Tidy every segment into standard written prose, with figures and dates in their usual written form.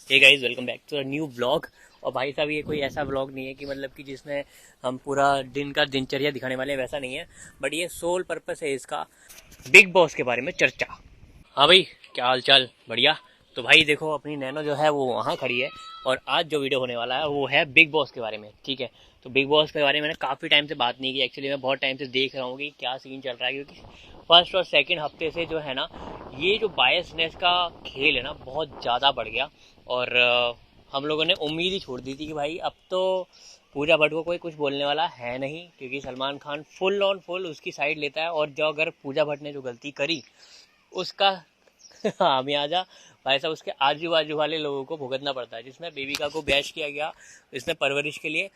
Hey guys, welcome back to a new vlog. और भाई साहब, ये कोई ऐसा व्लॉग नहीं है कि मतलब कि जिसमें हम पूरा दिन का दिनचर्या दिखाने वाले हैं, वैसा नहीं है। बट ये सोल पर्पस है इसका, बिग बॉस के बारे में चर्चा। हाँ भाई, क्या हाल चाल? बढ़िया। तो भाई देखो, अपनी नैनो जो है वो वहाँ खड़ी है। और आज जो वीडियो होने वाला है वो है बिग बॉस के बारे में, ठीक है। तो बिग बॉस के बारे में मैंने काफ़ी टाइम से बात नहीं की। एक्चुअली मैं बहुत टाइम से देख रहा हूँ कि क्या सीन चल रहा है, क्योंकि फर्स्ट और सेकंड हफ्ते से जो है ना, ये जो बायसनेस का खेल है ना, बहुत ज़्यादा बढ़ गया। और हम लोगों ने उम्मीद ही छोड़ दी थी कि भाई अब तो पूजा भट्ट को कोई कुछ बोलने वाला है नहीं, क्योंकि Salman Khan full on full उसकी साइड लेता है। और जो अगर पूजा भट्ट ने जो गलती करी उसका खामियाजा भाई साहब उसके आजू बाजू वाले लोगों को भुगतना पड़ता है। जिसमें बेबिका को बैश किया गया, इसमें परवरिश के लिए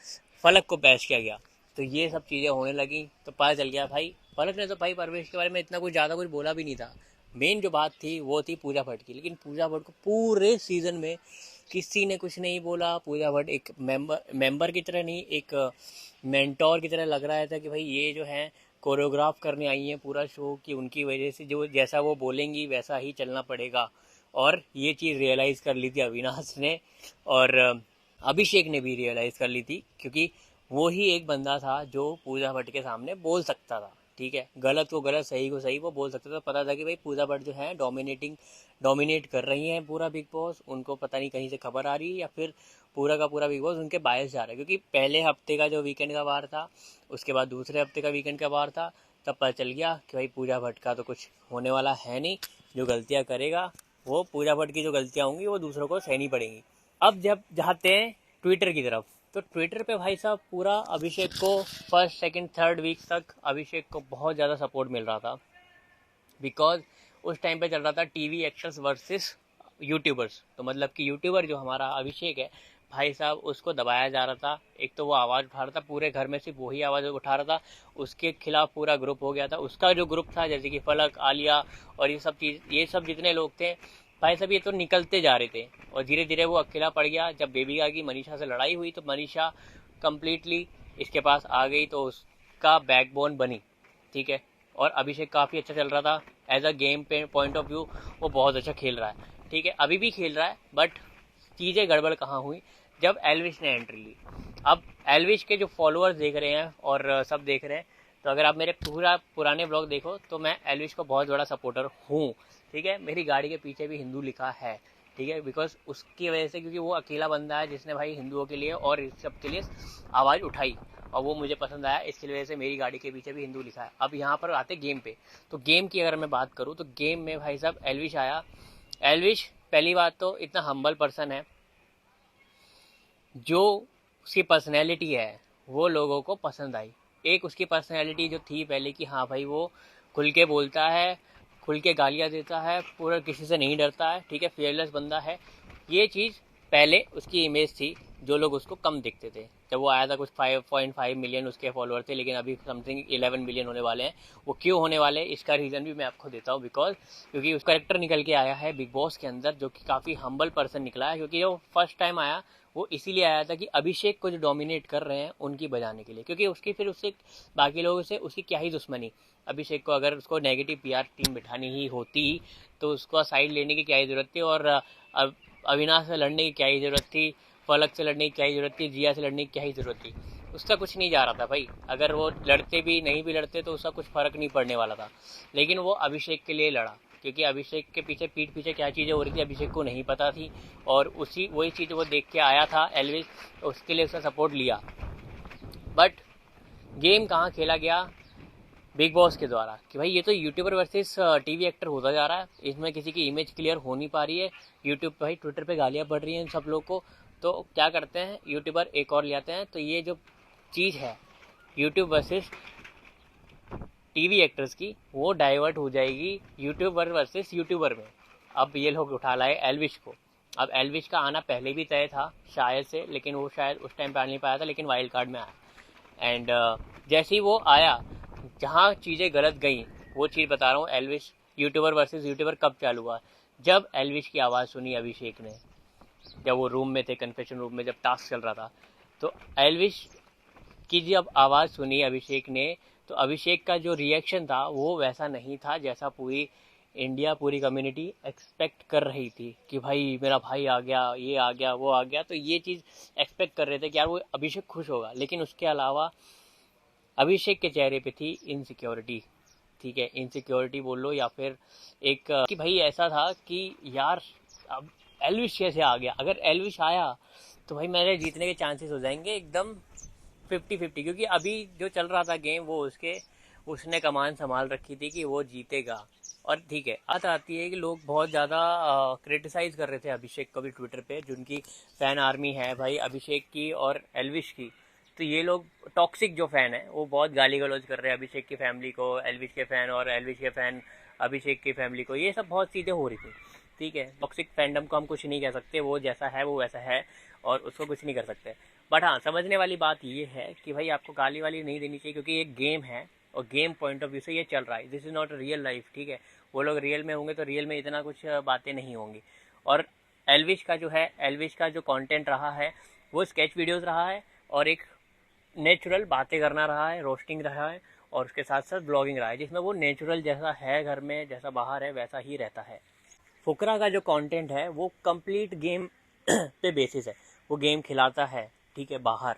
फलक को बैश किया गया। तो ये सब चीज़ें होने लगी तो पता चल गया भाई, फलक ने तो भाई परवरिश के बारे में इतना कुछ ज़्यादा कुछ बोला भी नहीं था। मेन जो बात थी वो थी पूजा भट्ट की। लेकिन पूजा भट्ट को पूरे सीजन में किसी ने कुछ नहीं बोला। पूजा भट्ट एक मेंबर की तरह नहीं, एक मेंटोर की तरह लग रहा था कि भाई ये जो है कोरियोग्राफ करने आई हैं पूरा शो, कि उनकी वजह से जो जैसा वो बोलेंगी वैसा ही चलना पड़ेगा। और ये चीज़ रियलाइज़ कर ली थी अविनाश ने, और अभिषेक ने भी रियलाइज़ कर ली थी, क्योंकि वो ही एक बंदा था जो पूजा भट्ट के सामने बोल सकता था। ठीक है, गलत को गलत, सही को सही वो बोल सकता था। पता था कि भाई पूजा भट्ट जो है डोमिनेट कर रही हैं पूरा बिग बॉस। उनको पता नहीं कहीं से खबर आ रही है, या फिर पूरा का पूरा बिग बॉस उनके बायस जा रहा है। क्योंकि पहले हफ्ते का जो वीकेंड का वार था, उसके बाद दूसरे हफ्ते का वीकेंड का वार था, तब पता चल गया कि भाई पूजा भट्ट का तो कुछ होने वाला है नहीं। जो गलतियाँ करेगा वो, पूजा भट्ट की जो गलतियाँ होंगी वो दूसरों को सहनी पड़ेंगी। अब जब जाते हैं ट्विटर की तरफ, तो ट्विटर पे भाई साहब पूरा अभिषेक को फर्स्ट सेकंड थर्ड वीक तक अभिषेक को बहुत ज़्यादा सपोर्ट मिल रहा था। बिकॉज उस टाइम पे चल रहा था टीवी एक्टर्स वर्सेस यूट्यूबर्स। तो मतलब कि यूट्यूबर जो हमारा अभिषेक है भाई साहब, उसको दबाया जा रहा था। एक तो वो आवाज़ उठा रहा था, पूरे घर में सिर्फ वही आवाज़ उठा रहा था। उसके खिलाफ पूरा ग्रुप हो गया था। उसका जो ग्रुप था, जैसे कि फलक, आलिया और ये सब जितने लोग थे भाई साहब, ये तो निकलते जा रहे थे। और धीरे धीरे वो अकेला पड़ गया। जब बेबीका की मनीषा से लड़ाई हुई तो मनीषा कंप्लीटली इसके पास आ गई, तो उसका बैकबोन बनी। ठीक है। और अभिषेक काफ़ी अच्छा चल रहा था। एज अ गेम पे पॉइंट ऑफ व्यू वो बहुत अच्छा खेल रहा है। ठीक है, अभी भी खेल रहा है। बट चीज़ें गड़बड़ कहाँ हुई, जब एल्विश ने एंट्री ली। अब एल्विश के जो फॉलोअर्स देख रहे हैं और सब देख रहे हैं, तो अगर आप मेरे पूरा पुराने ब्लॉग देखो तो मैं एल्विश को बहुत बड़ा सपोर्टर हूँ। ठीक है, मेरी गाड़ी के पीछे भी हिंदू लिखा है। ठीक है, बिकॉज उसकी वजह से, क्योंकि वो अकेला बंदा है जिसने भाई हिंदुओं के लिए और इस सब के लिए आवाज़ उठाई, और वो मुझे पसंद आया। इसकी वजह से मेरी गाड़ी के पीछे भी हिंदू लिखा है। अब यहाँ पर आते गेम पे। तो गेम की अगर मैं बात करूँ तो गेम में भाई साहब एल्विश आया। एल्विश पहली बात तो इतना हम्बल पर्सन है, जो उसकी पर्सनैलिटी है वो लोगों को पसंद आई। एक उसकी पर्सनैलिटी जो थी पहले की, हाँ भाई वो खुल के बोलता है, खुल के गालियाँ देता है, पूरा किसी से नहीं डरता है। ठीक है, फियरलेस बंदा है। ये चीज़ पहले उसकी इमेज थी, जो लोग उसको कम दिखते थे। जब वो आया था कुछ 5.5 मिलियन उसके फॉलोअर थे, लेकिन अभी समथिंग 11 मिलियन होने वाले हैं। वो क्यों होने वाले हैं, इसका रीज़न भी मैं आपको देता हूँ। बिकॉज क्योंकि उसका कैरेक्टर निकल के आया है बिग बॉस के अंदर, जो कि काफ़ी हम्बल पर्सन निकला है। क्योंकि जो फर्स्ट टाइम आया वो इसीलिए आया था कि अभिषेक को जो डोमिनेट कर रहे हैं उनकी बजाने के लिए। क्योंकि उसकी फिर उससे बाकी लोगों से उसकी क्या ही दुश्मनी। अभिषेक को अगर उसको नेगेटिव पीआर टीम बिठानी ही होती तो उसको साइड लेने की क्या ही ज़रूरत थी, और अविनाश से लड़ने की क्या ही ज़रूरत थी, फलक से लड़ने की क्या ही ज़रूरत थी, जिया से लड़ने की क्या ही ज़रूरत थी। उसका कुछ नहीं जा रहा था भाई। अगर वो लड़ते भी नहीं भी लड़ते तो उसका कुछ फ़र्क नहीं पड़ने वाला था। लेकिन वो अभिषेक के लिए लड़ा, क्योंकि अभिषेक के पीछे पीठ पीछे क्या चीज़ें हो रही थी अभिषेक को नहीं पता थी। और वही चीज़ वो देख के आया था एल्विस, उसके लिए उसका सपोर्ट लिया। बट गेम कहाँ खेला गया, बिग बॉस के द्वारा, कि भाई ये तो यूट्यूबर वर्सेस टीवी एक्टर होता जा रहा है। इसमें किसी की इमेज क्लियर हो नहीं पा रही है। यूट्यूब पे भाई ट्विटर पे गालियाँ पड़ रही हैं सब लोग को। तो क्या करते हैं, यूट्यूबर एक और ले आते हैं। तो ये जो चीज़ है यूट्यूब वर्सेस टीवी एक्टर्स की, वो डाइवर्ट हो जाएगी यूट्यूबर वर्सेस यूट्यूबर में। अब ये लोग उठा लाए एल्विश को। अब एल्विश का आना पहले भी तय था शायद से, लेकिन वो शायद उस टाइम पे आ नहीं पाया था, लेकिन वाइल्ड कार्ड में आया। एंड जैसे ही वो आया, जहाँ चीज़ें गलत गई, वो चीज़ बता रहा हूँ। एल्विश यूट्यूबर वर्सेस यूट्यूबर कब चालू हुआ, जब एल्विश की आवाज़ सुनी अभिषेक ने, जब वो रूम में थे, कन्फेशन रूम में जब टास्क चल रहा था। तो एल्विश की जब आवाज़ सुनी अभिषेक ने, तो अभिषेक का जो रिएक्शन था वो वैसा नहीं था जैसा पूरी इंडिया पूरी कम्युनिटी एक्सपेक्ट कर रही थी कि भाई मेरा भाई आ गया, ये आ गया, वो आ गया, तो ये चीज़ एक्सपेक्ट कर रहे थे कि यार वो अभिषेक खुश होगा। लेकिन उसके अलावा अभिषेक के चेहरे पे थी इनसिक्योरिटी। ठीक है, इनसिक्योरिटी बोल लो या फिर एक कि भाई ऐसा था कि यार अब एल्विश कैसे आ गया, अगर एल्विश आया तो भाई मेरे जीतने के चांसेस हो जाएंगे एकदम 50-50, क्योंकि अभी जो चल रहा था गेम वो उसने कमान संभाल रखी थी कि वो जीतेगा। और ठीक है, बात आती है कि लोग बहुत ज़्यादा क्रिटिसाइज कर रहे थे अभिषेक को भी ट्विटर पे, जिनकी फ़ैन आर्मी है भाई अभिषेक की और एल्विश की। तो ये लोग टॉक्सिक जो फ़ैन है वो बहुत गाली गलौज कर रहे हैं अभिषेक की फैमिली को, एल्विश के फ़ैन, और एल्विश के फ़ैन अभिषेक की फैमिली को। ये सब बहुत चीज़ें हो रही थी। ठीक है, टॉक्सिक फैंडम को हम कुछ नहीं कह सकते, वो जैसा है वो वैसा है और उसको कुछ नहीं कर सकते। बट हाँ, समझने वाली बात ये है कि भाई आपको गाली वाली नहीं देनी चाहिए, क्योंकि ये गेम है और गेम पॉइंट ऑफ व्यू से ये चल रहा है। This is not real life. ठीक है, वो लोग रियल में होंगे तो रियल में इतना कुछ बातें नहीं होंगी। और एल्विश का जो है, एल्विश का जो कंटेंट रहा है वो स्केच वीडियोस रहा है और एक नेचुरल बातें करना रहा है, रोस्टिंग रहा है, और उसके साथ साथ ब्लॉगिंग रहा है, जिसमें वो नेचुरल जैसा है घर में, जैसा बाहर है वैसा ही रहता है। फुकरा का जो कंटेंट है वो कंप्लीट गेम पे बेसिस है, वो गेम खिलाता है, ठीक है, बाहर।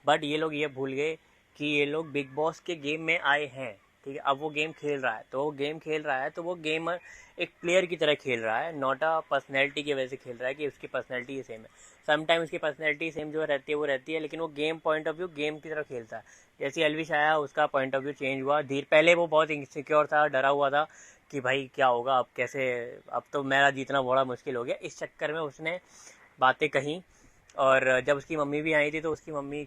बट ये लोग ये भूल गए कि ये लोग बिग बॉस के गेम में आए हैं। ठीक है, अब वो गेम खेल रहा है, तो वो गेम खेल रहा है तो वो गेमर एक प्लेयर की तरह खेल रहा है, नॉट अ पर्सनैलिटी की वजह से खेल रहा है कि उसकी पर्सनैलिटी सेम है। समटाइम उसकी पर्सनैलिटी सेम जो रहती है वो रहती है, लेकिन वो game point of view game की तरह खेलता है। जैसे एल्विश आया उसका पॉइंट ऑफ व्यू चेंज हुआ धीरे, पहले वो बहुत इनसिक्योर था, डरा हुआ था कि भाई क्या होगा, अब कैसे, अब तो मेरा जीतना बड़ा मुश्किल हो गया। इस चक्कर में उसने बातें कही, और जब उसकी मम्मी भी आई थी तो उसकी मम्मी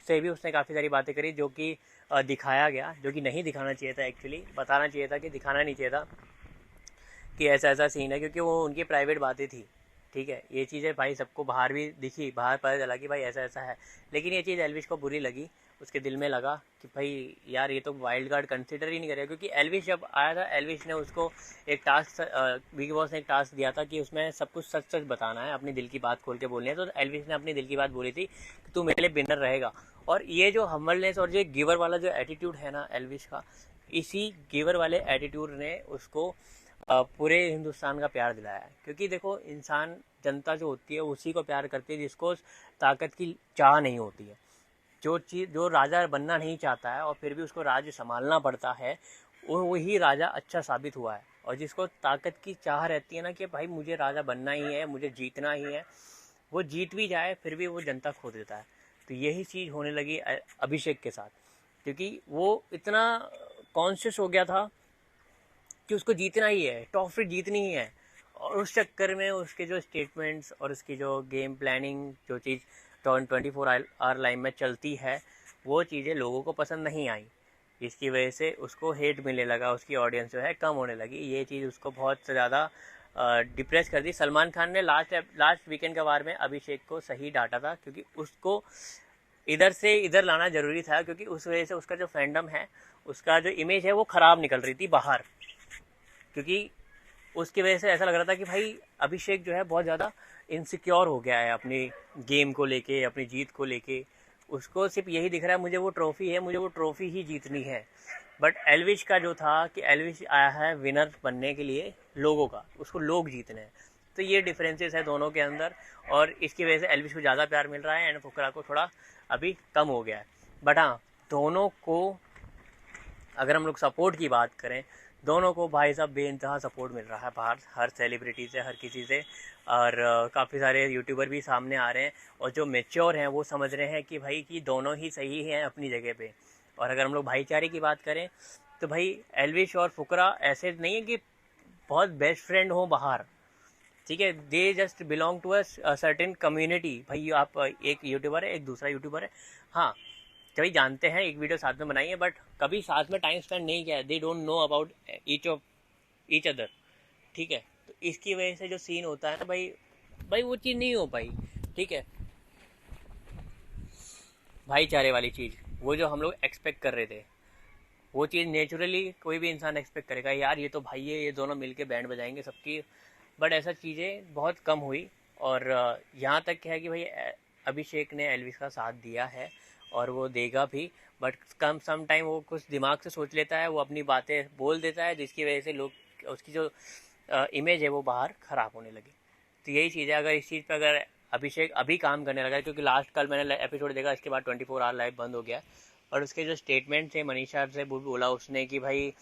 से भी उसने काफ़ी सारी बातें करी, जो कि दिखाया गया, जो कि नहीं दिखाना चाहिए था। एक्चुअली बताना चाहिए था कि दिखाना नहीं चाहिए था कि ऐसा ऐसा सीन है, क्योंकि वो उनकी प्राइवेट बातें थी। ठीक है, ये चीज़ें भाई सबको बाहर भी दिखी, बाहर पता चला कि भाई ऐसा ऐसा है। लेकिन ये चीज़ एल्विश को बुरी लगी, उसके दिल में लगा कि भाई यार ये तो वाइल्ड कार्ड कंसिडर ही नहीं करेगा। क्योंकि एल्विश जब आया था, एल्विश ने उसको एक टास्क, बिग बॉस ने एक टास्क दिया था कि उसमें सब कुछ सच सच बताना है, अपनी दिल की बात खोल के बोलनी है। तो एल्विश ने अपनी दिल की बात बोली थी कि तू मेरे लिए विनर रहेगा। और ये जो हम्बलनेस और जो गिवर वाला जो एटीट्यूड है ना एल्विश का, इसी गिवर वाले एटीट्यूड ने उसको पूरे हिंदुस्तान का प्यार दिलाया है। क्योंकि देखो, इंसान, जनता जो होती है उसी को प्यार करती है जिसको ताकत की चाह नहीं होती है। जो राजा बनना नहीं चाहता है और फिर भी उसको राज्य संभालना पड़ता है, वही राजा अच्छा साबित हुआ है। और जिसको ताकत की चाह रहती है ना कि भाई मुझे राजा बनना ही है, मुझे जीतना ही है, वो जीत भी जाए फिर भी वो जनता खो देता है। तो यही चीज़ होने लगी अभिषेक के साथ, क्योंकि वो इतना कॉन्शियस हो गया था कि उसको जीतना ही है, ट्रॉफी जीतनी ही है। और उस चक्कर में उसके जो स्टेटमेंट्स और उसकी जो गेम प्लानिंग, जो चीज़ 24 आवर लाइन में चलती है, वो चीज़ें लोगों को पसंद नहीं आई। इसकी वजह से उसको हेट मिलने लगा, उसकी ऑडियंस जो है कम होने लगी। ये चीज़ उसको बहुत ज़्यादा डिप्रेस कर दी। सलमान खान ने लास्ट वीकेंड के बारे में अभिषेक को सही डांटा था, क्योंकि उसको इधर से इधर लाना ज़रूरी था, क्योंकि उस वजह से उसका जो फैंडम है, उसका जो इमेज है वो ख़राब निकल रही थी बाहर। क्योंकि उसकी वजह से ऐसा लग रहा था कि भाई अभिषेक जो है बहुत ज़्यादा इनसिक्योर हो गया है अपनी गेम को लेके, अपनी जीत को लेके। उसको सिर्फ यही दिख रहा है मुझे वो ट्रॉफी है, मुझे वो ट्रॉफी ही जीतनी है। बट एल्विश का जो था कि एल्विश आया है विनर बनने के लिए लोगों का, उसको लोग जीतने हैं। तो ये डिफरेंसेस है दोनों के अंदर, और इसकी वजह से एल्विश को ज़्यादा प्यार मिल रहा है एंड फुकरा को थोड़ा अभी कम हो गया है। बट हाँ, दोनों को अगर हम लोग सपोर्ट की बात करें, दोनों को भाई साहब बेइंतहा सपोर्ट मिल रहा है बाहर, हर सेलिब्रिटी से, हर किसी से। और काफ़ी सारे यूट्यूबर भी सामने आ रहे हैं, और जो मेच्योर हैं वो समझ रहे हैं कि भाई कि दोनों ही सही हैं अपनी जगह पे। और अगर हम लोग भाईचारे की बात करें तो भाई एल्विश और फुकरा ऐसे नहीं है कि बहुत बेस्ट फ्रेंड हो बाहर। ठीक है, they just belong to a certain community. भाई आप एक यूट्यूबर है, एक दूसरा यूट्यूबर है, हाँ कभी जानते हैं, एक वीडियो साथ में बनाई है, बट कभी साथ में टाइम स्पेंड नहीं किया है। They don't know about each other. ठीक है, तो इसकी वजह से जो सीन होता है ना भाई, वो चीज़ नहीं हो पाई। ठीक है, भाईचारे वाली चीज़, वो जो हम लोग एक्सपेक्ट कर रहे थे, वो चीज़ नेचुरली कोई भी इंसान एक्सपेक्ट करेगा, यार ये तो भाई है, ये दोनों मिलके बैंड बजाएंगे सबकी। बट ऐसा चीज़ें बहुत कम हुई। और यहाँ तक है कि भाई अभिषेक ने एल्विस का साथ दिया है और वो देगा भी। बट कम सम टाइम वो कुछ दिमाग से सोच लेता है, वो अपनी बातें बोल देता है, जिसकी वजह से लोग उसकी जो इमेज है वो बाहर ख़राब होने लगी। तो यही चीज़ है, अगर इस चीज़ पर अगर अभिषेक अभी काम करने लगा है, क्योंकि लास्ट कल मैंने एपिसोड देखा, इसके बाद 24 आवर लाइव बंद हो गया, और उसके जो स्टेटमेंट थे मनीषा से बोला उसने कि भाई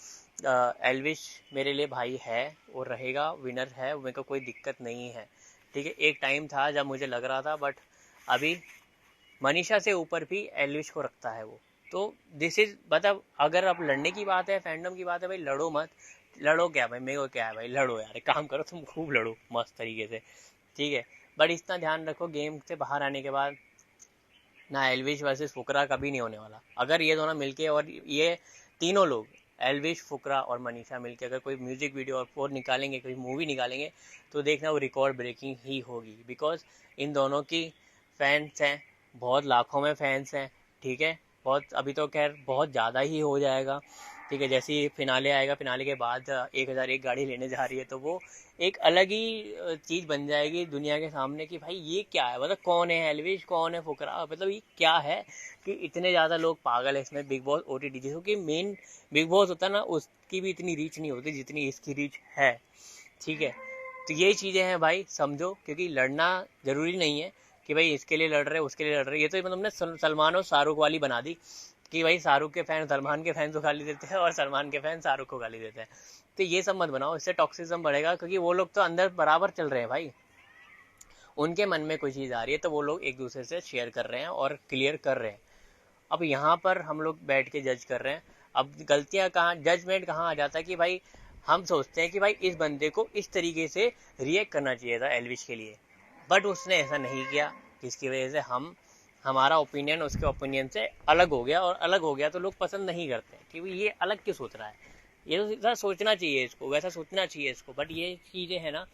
एल्विश मेरे लिए भाई है और रहेगा, विनर है, मेरे को कोई दिक्कत नहीं है, ठीक है। एक टाइम था जब मुझे लग रहा था, बट अभी मनीषा से ऊपर भी एल्विश को रखता है वो। तो दिस इज मतलब अगर अब लड़ने की बात है, फैंडम की बात है, भाई लड़ो मत, लड़ो क्या भाई, मेरे को क्या है भाई, लड़ो यार, एक काम करो तुम खूब लड़ो मस्त तरीके से, ठीक है। बट इतना ध्यान रखो गेम से बाहर आने के बाद ना एल्विश वर्सेस फुकरा कभी नहीं होने वाला। अगर ये दोनों मिलके और ये तीनों लोग एल्विश, फुकरा और मनीषा मिलके अगर कोई म्यूजिक वीडियो और निकालेंगे, कोई मूवी निकालेंगे, तो देखना वो रिकॉर्ड ब्रेकिंग ही होगी। बिकॉज इन दोनों की फैंस हैं, बहुत लाखों में फैंस हैं, ठीक है। बहुत अभी तो खैर बहुत ज़्यादा ही हो जाएगा, ठीक है। जैसे ही फिनाले आएगा, फिनाले के बाद 1001 गाड़ी लेने जा रही है, तो वो एक अलग ही चीज़ बन जाएगी दुनिया के सामने कि भाई ये क्या है, मतलब कौन है एल्विश, कौन है फुकरा, मतलब ये क्या है कि इतने ज़्यादा लोग पागल है इसमें। बिग बॉस OTT क्योंकि मेन बिग बॉस होता है ना, उसकी भी इतनी रीच नहीं होती जितनी इसकी रीच है, ठीक है। तो ये चीज़ें हैं भाई, समझो, क्योंकि लड़ना ज़रूरी नहीं है कि भाई इसके लिए लड़ रहे उसके लिए लड़ रहे। ये तो मतलब ने सलमान और शाहरुख वाली बना दी कि भाई शाहरुख के फैन सलमान के फैन को गाली देते हैं और सलमान के फैन शाहरुख को गाली देते हैं। तो ये सब मत बनाओ, इससे टॉक्सिज्म बढ़ेगा, क्योंकि वो लोग तो अंदर बराबर चल रहे हैं भाई, उनके मन में कोई चीज़ आ रही है तो वो लोग एक दूसरे से शेयर कर रहे हैं और क्लियर कर रहे हैं। अब यहाँ पर हम लोग बैठ के जज कर रहे हैं। अब गलतियाँ कहाँ, जजमेंट कहाँ आ जाता है कि भाई हम सोचते हैं कि भाई इस बंदे को इस तरीके से रिएक्ट करना चाहिए था एल्विश के लिए, बट उसने ऐसा नहीं किया, जिसकी वजह से हमारा ओपिनियन उसके ओपिनियन से अलग हो गया, और अलग हो गया तो लोग पसंद नहीं करते कि ये अलग क्यों सोच रहा है। ये तो ऐसा सोचना चाहिए इसको, वैसा सोचना चाहिए इसको, बट ये चीज़ें हैं ना,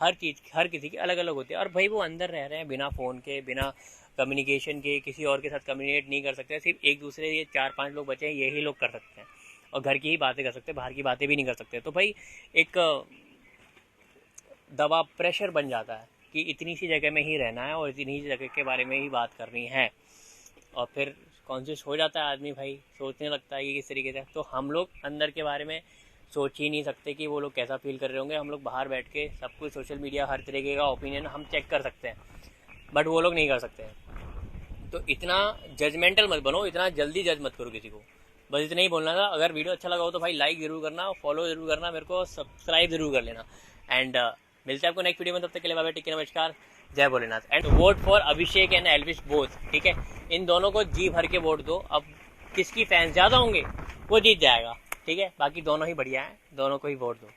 हर किसी की अलग अलग होती है। और भाई वो अंदर रह रहे हैं बिना फ़ोन के, बिना कम्युनिकेशन के, किसी और के साथ कम्युनिकेट नहीं कर सकते, सिर्फ एक दूसरे, ये 4-5 लोग बचे हैं, यही लोग कर सकते हैं, और घर की ही बातें कर सकते हैं, बाहर की बातें भी नहीं कर सकते। तो भाई एक दबाव, प्रेशर बन जाता है कि इतनी सी जगह में ही रहना है और इतनी सी जगह के बारे में ही बात करनी है, और फिर कॉन्शियस हो जाता है आदमी भाई, सोचने लगता है कि किस तरीके से। तो हम लोग अंदर के बारे में सोच ही नहीं सकते कि वो लोग कैसा फील कर रहे होंगे। हम लोग बाहर बैठ के सब कुछ, सोशल मीडिया, हर तरीके का ओपिनियन हम चेक कर सकते हैं, बट वो लोग नहीं कर सकते हैं। तो इतना जजमेंटल मत बनो, इतना जल्दी जज मत करो किसी को, बस इतना ही बोलना था। अगर वीडियो अच्छा लगा हो तो भाई लाइक ज़रूर करना, फॉलो ज़रूर करना, मेरे को सब्सक्राइब ज़रूर कर लेना, एंड मिलते हैं आपको नेक्स्ट वीडियो में। तब तक के लिए बाय बाय, टेक केयर, नमस्कार, जय Bholenath. And vote for Abhishek and Elvish both, ठीक है। इन दोनों को जी भर के वोट दो। अब किसकी फैंस ज़्यादा होंगे वो जीत जाएगा, ठीक है। बाकी दोनों ही बढ़िया हैं, दोनों को ही वोट दो।